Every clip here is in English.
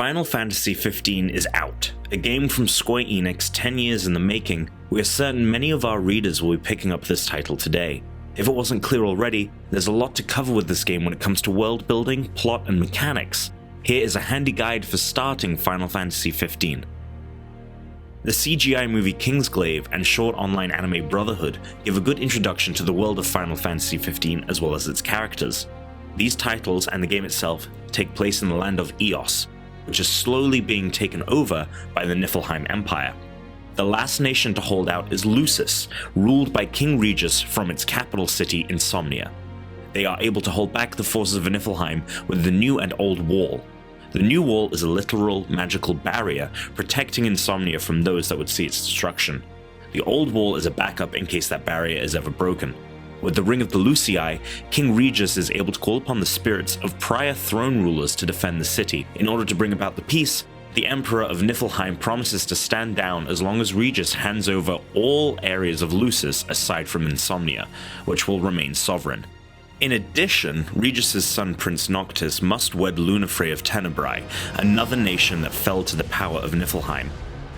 Final Fantasy XV is out, a game from Square Enix 10 years in the making. We are certain many of our readers will be picking up this title today. If it wasn't clear already, there's a lot to cover with this game when it comes to world building, plot, and mechanics. Here is a handy guide for starting Final Fantasy XV. The CGI movie Kingsglaive and short online anime Brotherhood give a good introduction to the world of Final Fantasy XV as well as its characters. These titles and the game itself take place in the land of Eos, which is slowly being taken over by the Niflheim Empire. The last nation to hold out is Lucis, ruled by King Regis from its capital city Insomnia. They are able to hold back the forces of Niflheim with the New and Old Wall. The New Wall is a literal magical barrier protecting Insomnia from those that would see its destruction. The Old Wall is a backup in case that barrier is ever broken. With the Ring of the Lucii, King Regis is able to call upon the spirits of prior throne rulers to defend the city. In order to bring about the peace, the Emperor of Niflheim promises to stand down as long as Regis hands over all areas of Lucis aside from Insomnia, which will remain sovereign. In addition, Regis' son Prince Noctis must wed Lunafrey of Tenebrae, another nation that fell to the power of Niflheim.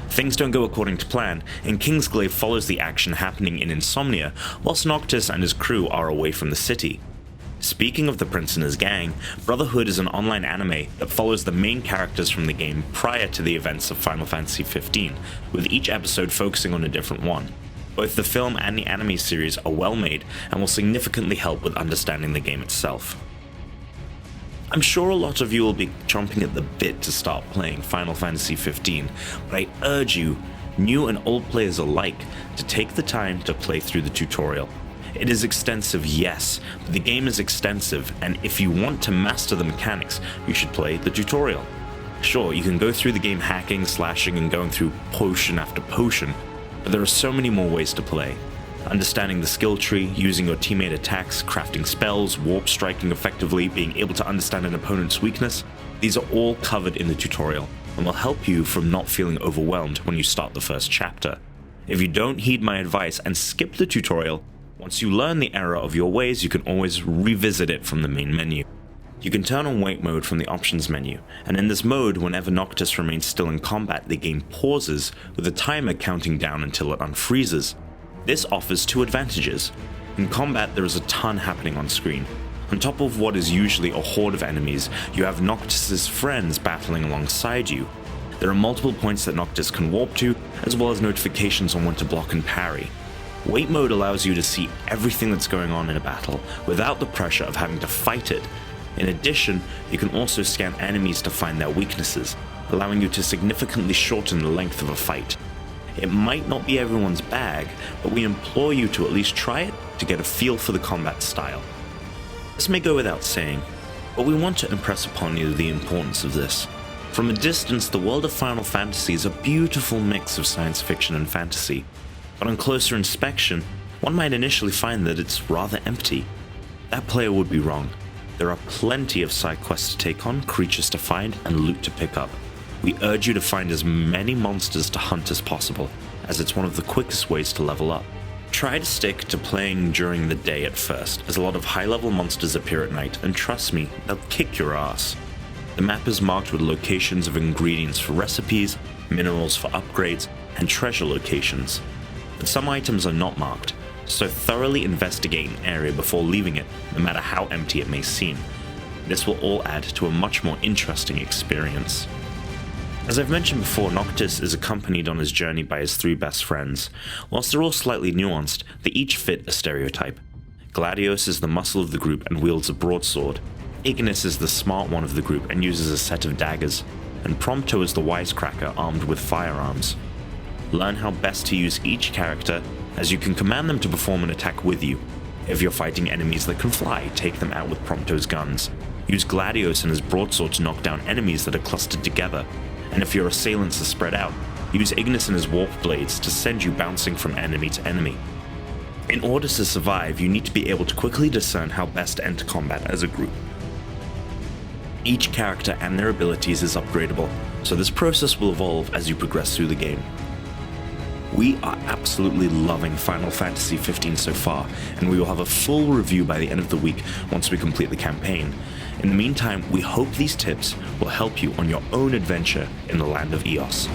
Things don't go according to plan, and Kingsglaive follows the action happening in Insomnia, whilst Noctis and his crew are away from the city. Speaking of the prince and his gang, Brotherhood is an online anime that follows the main characters from the game prior to the events of Final Fantasy XV, with each episode focusing on a different one. Both the film and the anime series are well made and will significantly help with understanding the game itself. I'm sure a lot of you will be chomping at the bit to start playing Final Fantasy XV, but I urge you, new and old players alike, to take the time to play through the tutorial. It is extensive, yes, but the game is extensive, and if you want to master the mechanics, you should play the tutorial. Sure, you can go through the game hacking, slashing, and going through potion after potion, but there are so many more ways to play. Understanding the skill tree, using your teammate attacks, crafting spells, warp striking effectively, being able to understand an opponent's weakness, these are all covered in the tutorial, and will help you from not feeling overwhelmed when you start the first chapter. If you don't heed my advice and skip the tutorial, once you learn the error of your ways, you can always revisit it from the main menu. You can turn on wait mode from the options menu, and in this mode, whenever Noctis remains still in combat, the game pauses, with a timer counting down until it unfreezes. This offers two advantages. In combat, there is a ton happening on screen. On top of what is usually a horde of enemies, you have Noctis' friends battling alongside you. There are multiple points that Noctis can warp to, as well as notifications on when to block and parry. Wait mode allows you to see everything that's going on in a battle, without the pressure of having to fight it. In addition, you can also scan enemies to find their weaknesses, allowing you to significantly shorten the length of a fight. It might not be everyone's bag, but we implore you to at least try it to get a feel for the combat style. This may go without saying, but we want to impress upon you the importance of this. From a distance, the world of Final Fantasy is a beautiful mix of science fiction and fantasy, but on closer inspection, one might initially find that it's rather empty. That player would be wrong. There are plenty of side quests to take on, creatures to find, and loot to pick up. We urge you to find as many monsters to hunt as possible, as it's one of the quickest ways to level up. Try to stick to playing during the day at first, as a lot of high-level monsters appear at night, and trust me, they'll kick your ass. The map is marked with locations of ingredients for recipes, minerals for upgrades, and treasure locations. But some items are not marked, so thoroughly investigate an area before leaving it, no matter how empty it may seem. This will all add to a much more interesting experience. As I've mentioned before, Noctis is accompanied on his journey by his three best friends. Whilst they're all slightly nuanced, they each fit a stereotype. Gladios is the muscle of the group and wields a broadsword. Ignis is the smart one of the group and uses a set of daggers. And Prompto is the wisecracker armed with firearms. Learn how best to use each character, as you can command them to perform an attack with you. If you're fighting enemies that can fly, take them out with Prompto's guns. Use Gladios and his broadsword to knock down enemies that are clustered together. And if your assailants are spread out, use Ignis and his warp blades to send you bouncing from enemy to enemy. In order to survive, you need to be able to quickly discern how best to enter combat as a group. Each character and their abilities is upgradable, so this process will evolve as you progress through the game. We are absolutely loving Final Fantasy 15 so far, and we will have a full review by the end of the week once we complete the campaign. In the meantime, we hope these tips will help you on your own adventure in the land of EOS.